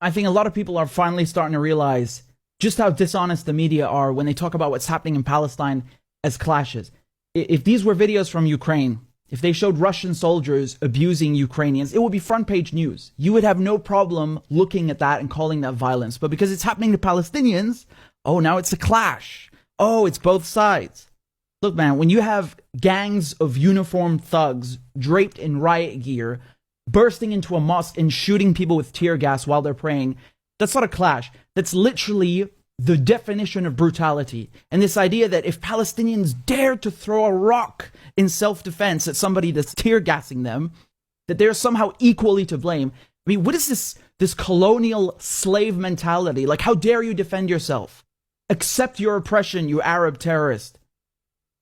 I think a lot of people are finally starting to realize just how dishonest the media are when they talk about what's happening in Palestine as clashes. If these were videos from Ukraine, if they showed Russian soldiers abusing Ukrainians, it would be front page news. You would have no problem looking at that and calling that violence. But because it's happening to Palestinians, oh, now it's a clash. Oh, it's both sides. Look, man, when you have gangs of uniformed thugs draped in riot gear bursting into a mosque and shooting people with tear gas while they're praying, that's not a clash. That's literally the definition of brutality. And this idea that if Palestinians dare to throw a rock in self-defense at somebody that's tear gassing them, that they're somehow equally to blame. I mean, what is this colonial slave mentality? Like, how dare you defend yourself? Accept your oppression, you Arab terrorist.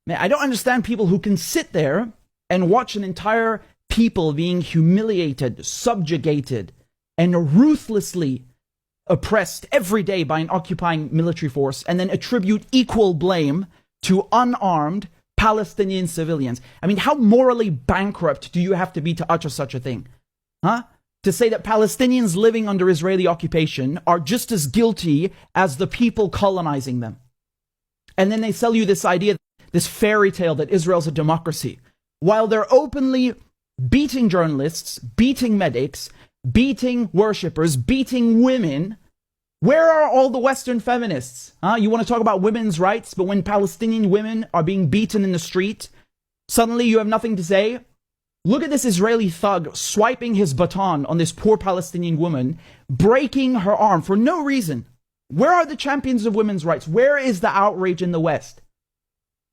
Man, I don't understand people who can sit there and watch an entire people being humiliated, subjugated, and ruthlessly oppressed every day by an occupying military force, and then attribute equal blame to unarmed Palestinian civilians. I mean, how morally bankrupt do you have to be to utter such a thing? Huh? To say that Palestinians living under Israeli occupation are just as guilty as the people colonizing them. And then they sell you this idea, this fairy tale that Israel's a democracy, while they're openly beating journalists, beating medics, beating worshippers, beating women. Where are all the Western feminists? You want to talk about women's rights, but when Palestinian women are being beaten in the street, suddenly you have nothing to say? Look at this Israeli thug swiping his baton on this poor Palestinian woman, breaking her arm for no reason. Where are the champions of women's rights? Where is the outrage in the West?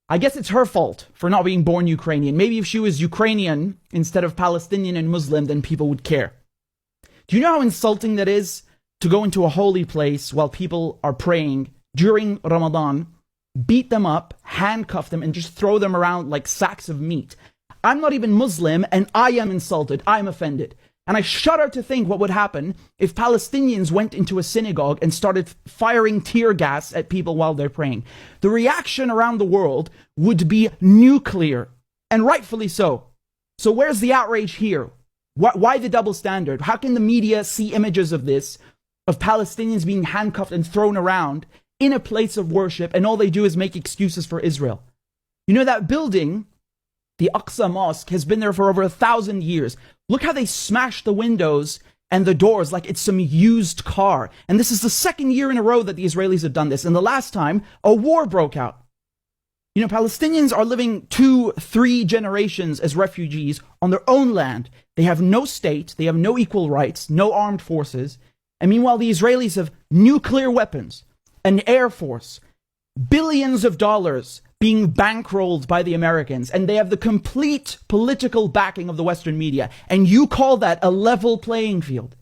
I guess it's her fault for not being born Ukrainian. Maybe if she was Ukrainian instead of Palestinian and Muslim, then people would care. Do you know how insulting that is? To go into a holy place while people are praying during Ramadan, beat them up, handcuff them, and just throw them around like sacks of meat. I'm not even Muslim, and I am insulted. I'm offended. And I shudder to think what would happen if Palestinians went into a synagogue and started firing tear gas at people while they're praying. The reaction around the world would be nuclear, and rightfully so. So where's the outrage here? Why the double standard? How can the media see images of this, of Palestinians being handcuffed and thrown around in a place of worship, and all they do is make excuses for Israel? You know, that building, the Aqsa Mosque, has been there for over 1,000 years. Look how they smashed the windows and the doors like it's some used car. And this is the second year in a row that the Israelis have done this. And the last time, a war broke out. You know, Palestinians are living 2-3 generations as refugees on their own land. They have no state, they have no equal rights, no armed forces. And meanwhile, the Israelis have nuclear weapons, an air force, billions of dollars being bankrolled by the Americans, and they have the complete political backing of the Western media. And you call that a level playing field?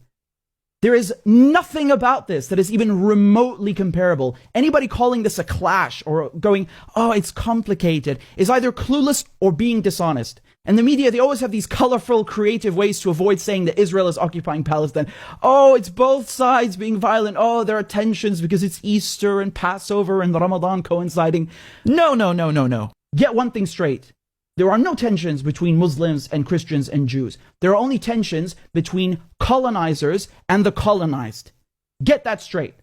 There is nothing about this that is even remotely comparable. Anybody calling this a clash or going, oh, it's complicated, is either clueless or being dishonest. And the media, they always have these colorful, creative ways to avoid saying that Israel is occupying Palestine. Oh, it's both sides being violent. Oh, there are tensions because it's Easter and Passover and Ramadan coinciding. No. Get one thing straight. There are no tensions between Muslims and Christians and Jews. There are only tensions between colonizers and the colonized. Get that straight.